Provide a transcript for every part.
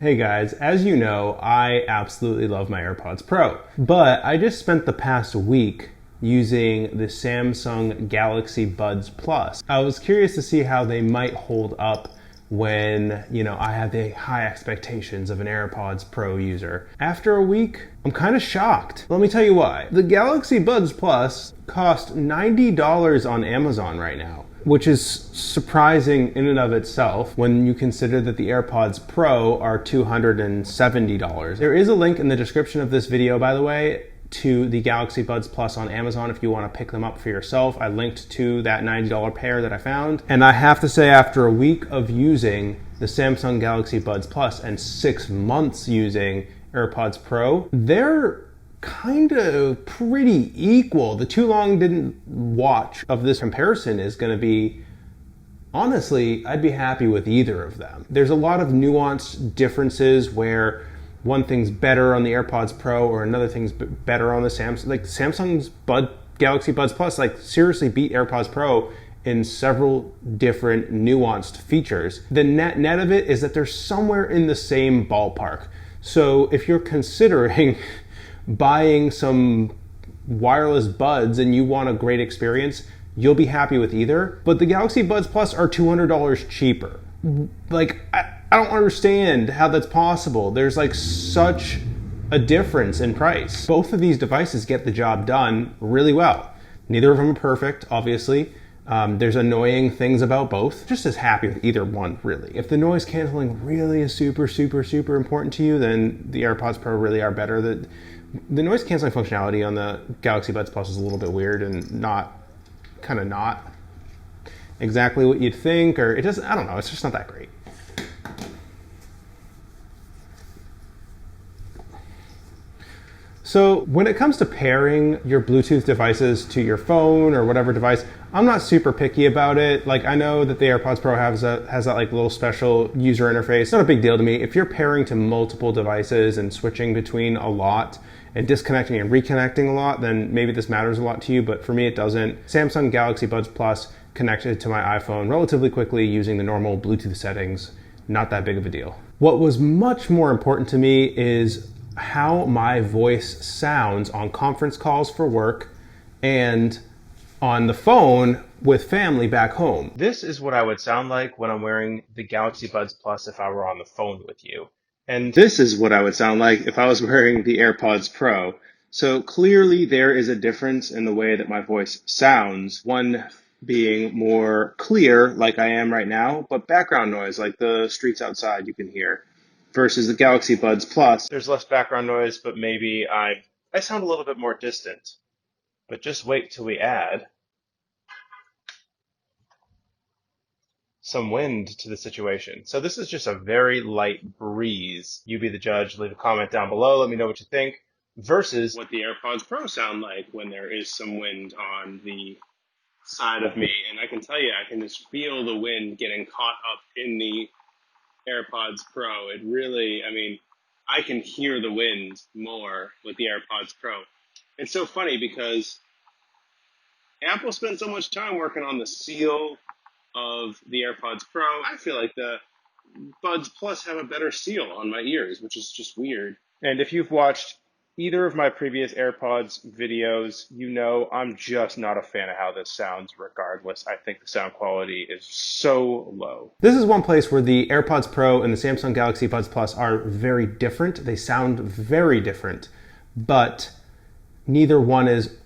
Hey guys, as you know, I absolutely love my AirPods Pro, but I just spent the past week using the Samsung Galaxy Buds Plus. I was curious to see how they might hold up when, I have the high expectations of an AirPods Pro user. After a week, I'm kind of shocked. Let me tell you why. The Galaxy Buds Plus cost $90 on Amazon right now, which is surprising in and of itself when you consider that the AirPods Pro are $270. There is a link in the description of this video, by the way, to the Galaxy Buds Plus on Amazon if you want to pick them up for yourself. I linked to that $90 pair that I found. And I have to say, after a week of using the Samsung Galaxy Buds Plus and 6 months using AirPods Pro, they're kind of pretty equal. The too long didn't watch of this comparison is going to be, honestly, I'd be happy with either of them. There's a lot of nuanced differences where one thing's better on the AirPods Pro or another thing's better on the Samsung. Like Samsung's Galaxy Buds Plus, seriously beat AirPods Pro in several different nuanced features. The net of it is that they're somewhere in the same ballpark. So if you're considering buying some wireless buds and you want a great experience, you'll be happy with either. But the Galaxy Buds Plus are $200 cheaper. I don't understand how that's possible. There's such a difference in price. Both of these devices get the job done really well. Neither of them are perfect, obviously. There's annoying things about both. Just as happy with either one, really. If the noise canceling really is super, super, super important to you, then the AirPods Pro really are better. The noise canceling functionality on the Galaxy Buds Plus is a little bit weird and not exactly what you'd think, or I don't know, it's just not that great. So when it comes to pairing your Bluetooth devices to your phone or whatever device, I'm not super picky about it. I know that the AirPods Pro has that little special user interface. It's not a big deal to me. If you're pairing to multiple devices and switching between a lot and disconnecting and reconnecting a lot, then maybe this matters a lot to you, but for me it doesn't. Samsung Galaxy Buds Plus connected to my iPhone relatively quickly using the normal Bluetooth settings. Not that big of a deal. What was much more important to me is how my voice sounds on conference calls for work and on the phone with family back home. This is what I would sound like when I'm wearing the Galaxy Buds Plus if I were on the phone with you. And this is what I would sound like if I was wearing the AirPods Pro. So clearly there is a difference in the way that my voice sounds. One being more clear like I am right now, but background noise like the streets outside you can hear. Versus the Galaxy Buds Plus, there's less background noise, but maybe I sound a little bit more distant. But just wait till we add some wind to the situation. So this is just a very light breeze. You be the judge. Leave a comment down below. Let me know what you think. Versus what the AirPods Pro sound like when there is some wind on the side of me. And I can tell you, I can just feel the wind getting caught up in the AirPods Pro. It really, I can hear the wind more with the AirPods Pro. It's so funny because Apple spent so much time working on the seal of the AirPods Pro. I feel like the Buds Plus have a better seal on my ears, which is just weird. And if you've watched either of my previous AirPods videos, you know I'm just not a fan of how this sounds regardless. I think the sound quality is so low. This is one place where the AirPods Pro and the Samsung Galaxy Buds Plus are very different. They sound very different, but neither one is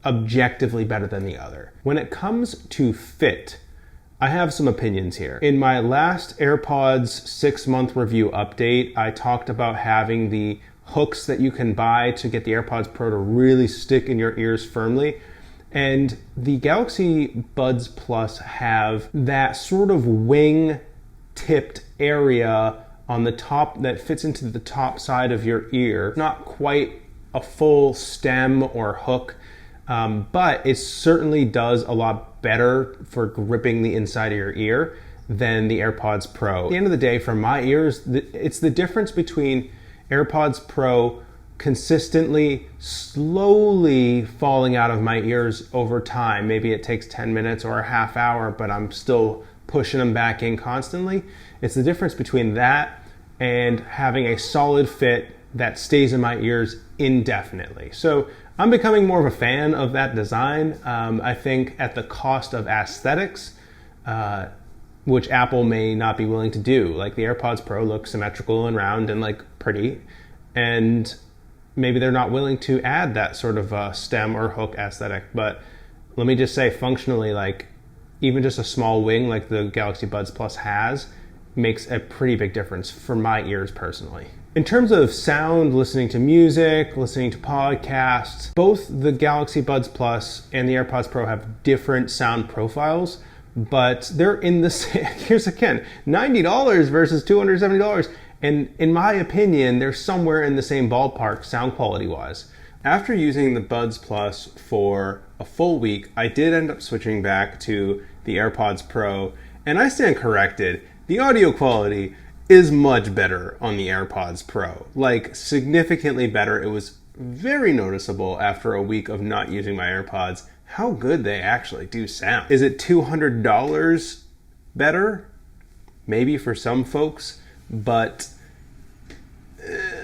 objectively better than the other. When it comes to fit, I have some opinions here. In my last AirPods 6-month review update, I talked about having the hooks that you can buy to get the AirPods Pro to really stick in your ears firmly. And the Galaxy Buds Plus have that sort of wing-tipped area on the top that fits into the top side of your ear. Not quite a full stem or hook, but it certainly does a lot better for gripping the inside of your ear than the AirPods Pro. At the end of the day, for my ears, it's the difference between AirPods Pro consistently, slowly falling out of my ears over time. Maybe it takes 10 minutes or a half hour, but I'm still pushing them back in constantly. It's the difference between that and having a solid fit that stays in my ears indefinitely. So I'm becoming more of a fan of that design. I think at the cost of aesthetics, which Apple may not be willing to do. Like the AirPods Pro look symmetrical and round and like pretty, and maybe they're not willing to add that sort of stem or hook aesthetic. But let me just say, functionally, like even just a small wing like the Galaxy Buds Plus has makes a pretty big difference for my ears personally. In terms of sound, listening to music, listening to podcasts, both the Galaxy Buds Plus and the AirPods Pro have different sound profiles, but they're in the same, here's again, $90 versus $270. And in my opinion, they're somewhere in the same ballpark sound quality wise. After using the Buds Plus for a full week, I did end up switching back to the AirPods Pro, and I stand corrected. The audio quality is much better on the AirPods Pro, like significantly better. It was very noticeable after a week of not using my AirPods how good they actually do sound. Is it $200 better? Maybe for some folks, but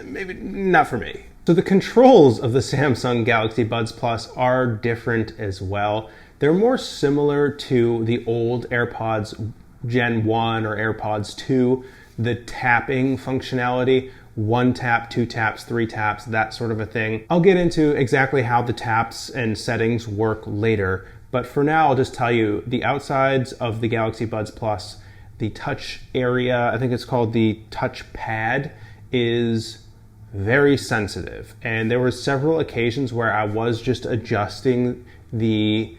maybe not for me. So the controls of the Samsung Galaxy Buds Plus are different as well. They're more similar to the old AirPods Gen 1 or AirPods 2, the tapping functionality, 1 tap, 2 taps, 3 taps, that sort of a thing. I'll get into exactly how the taps and settings work later, but for now I'll just tell you the outsides of the Galaxy Buds Plus, the touch area, I think it's called the touch pad, is very sensitive. And there were several occasions where I was just adjusting the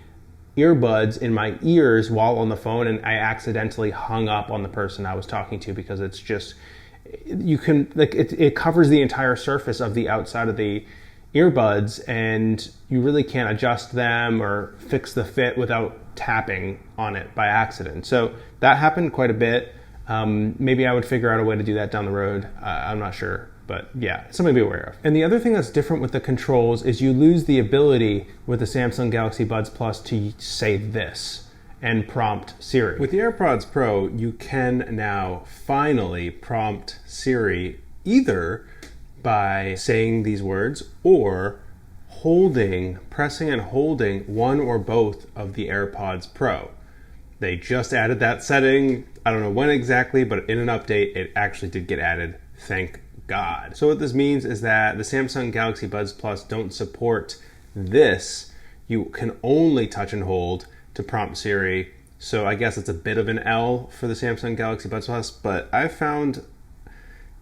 earbuds in my ears while on the phone, and I accidentally hung up on the person I was talking to because it's just, you can, like, it covers the entire surface of the outside of the earbuds, and you really can't adjust them or fix the fit without tapping on it by accident. So that happened quite a bit. Maybe I would figure out a way to do that down the road. I'm not sure. But yeah, something to be aware of. And the other thing that's different with the controls is you lose the ability with the Samsung Galaxy Buds Plus to say this and prompt Siri. With the AirPods Pro, you can now finally prompt Siri either by saying these words or pressing and holding one or both of the AirPods Pro. They just added that setting. I don't know when exactly, but in an update, it actually did get added. Thank God. So what this means is that the Samsung Galaxy Buds Plus don't support this. You can only touch and hold to prompt Siri. So I guess it's a bit of an L for the Samsung Galaxy Buds Plus, but I found,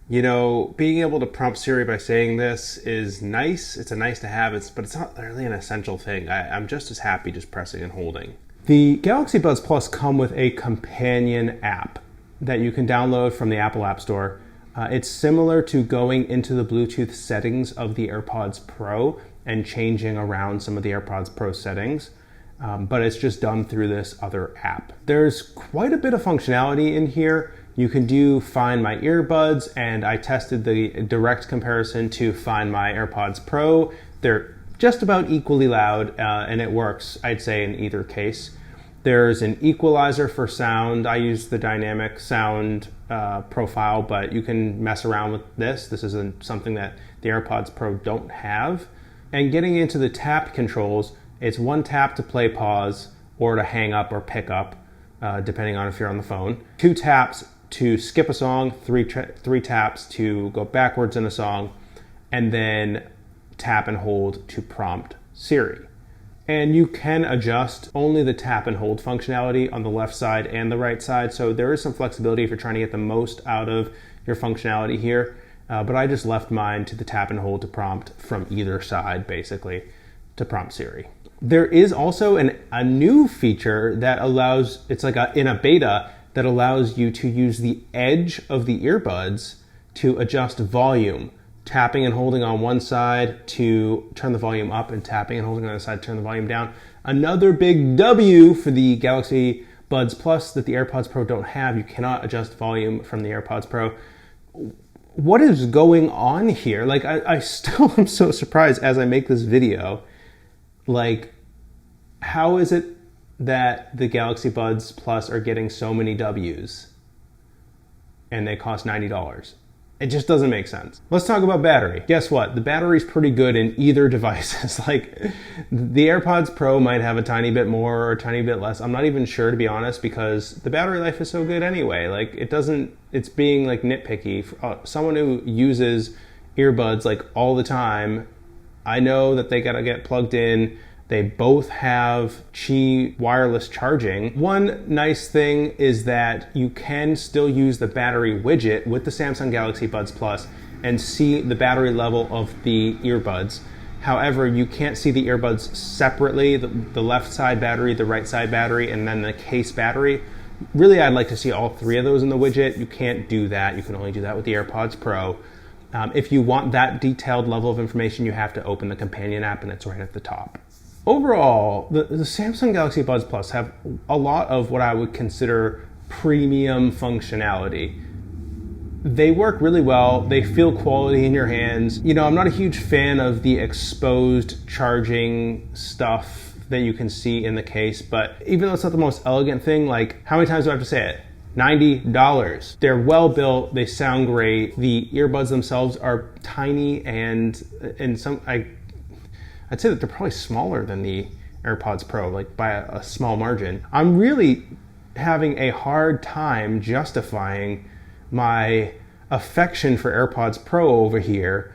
being able to prompt Siri by saying this is nice. It's a nice to have, but it's not really an essential thing. I'm just as happy just pressing and holding. The Galaxy Buds Plus come with a companion app that you can download from the Apple App Store. It's similar to going into the Bluetooth settings of the AirPods Pro and changing around some of the AirPods Pro settings, but it's just done through this other app. There's quite a bit of functionality in here. You can do Find My Earbuds, and I tested the direct comparison to Find My AirPods Pro. They're just about equally loud, and it works, I'd say, in either case. There's an equalizer for sound. I use the dynamic sound profile, but you can mess around with this. This isn't something that the AirPods Pro don't have. And getting into the tap controls, it's 1 tap to play pause or to hang up or pick up, depending on if you're on the phone. 2 taps to skip a song, 3 taps to go backwards in a song, and then tap and hold to prompt Siri. And you can adjust only the tap and hold functionality on the left side and the right side. So there is some flexibility if you're trying to get the most out of your functionality here. But I just left mine to the tap and hold to prompt from either side, basically, to prompt Siri. There is also a new feature that allows, it's like in a beta, that allows you to use the edge of the earbuds to adjust volume. Tapping and holding on one side to turn the volume up and tapping and holding on the other side to turn the volume down. Another big W for the Galaxy Buds Plus that the AirPods Pro don't have. You cannot adjust volume from the AirPods Pro. What is going on here? Like, I still am so surprised as I make this video. Like, how is it that the Galaxy Buds Plus are getting so many Ws and they cost $90? It just doesn't make sense. Let's talk about battery. Guess what? The battery's pretty good in either devices. Like the AirPods Pro might have a tiny bit more or a tiny bit less. I'm not even sure, to be honest, because the battery life is so good anyway. Like it's being like nitpicky. Someone who uses earbuds like all the time, I know that they gotta get plugged in. They both have Qi wireless charging. One nice thing is that you can still use the battery widget with the Samsung Galaxy Buds Plus and see the battery level of the earbuds. However, you can't see the earbuds separately, the left side battery, the right side battery, and then the case battery. Really, I'd like to see all three of those in the widget. You can't do that. You can only do that with the AirPods Pro. If you want that detailed level of information, you have to open the companion app, and it's right at the top. Overall, the Samsung Galaxy Buds Plus have a lot of what I would consider premium functionality. They work really well. They feel quality in your hands. You know, I'm not a huge fan of the exposed charging stuff that you can see in the case, but even though it's not the most elegant thing, like how many times do I have to say it? $90. They're well built. They sound great. The earbuds themselves are tiny and I'd say that they're probably smaller than the AirPods Pro, like by a small margin. I'm really having a hard time justifying my affection for AirPods Pro over here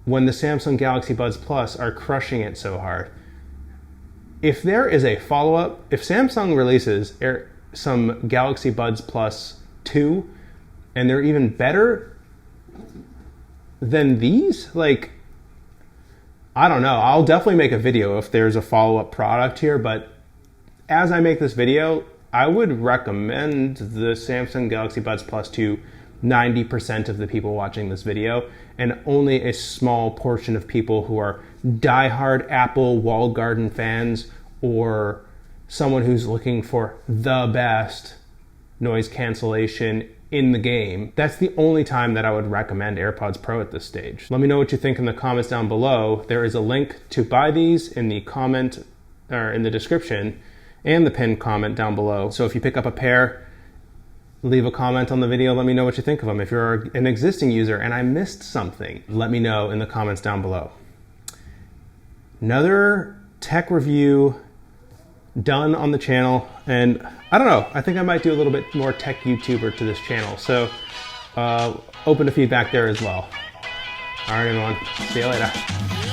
when the Samsung Galaxy Buds Plus are crushing it so hard. If there is a follow-up, if Samsung releases some Galaxy Buds Plus 2 and they're even better than these, like, I don't know. I'll definitely make a video if there's a follow-up product here, but as I make this video, I would recommend the Samsung Galaxy Buds Plus to 90% of the people watching this video, and only a small portion of people who are diehard Apple walled garden fans or someone who's looking for the best noise cancellation in the game. That's the only time that I would recommend AirPods Pro at this stage. Let me know what you think in the comments down below. There is a link to buy these in the comment or in the description and the pinned comment down below. So if you pick up a pair, leave a comment on the video. Let me know what you think of them. If you're an existing user and I missed something, let me know in the comments down below. Another tech review done on the channel, and I don't know, I think I might do a little bit more tech YouTuber to this channel, so open to feedback there as well. All right, everyone, see you later.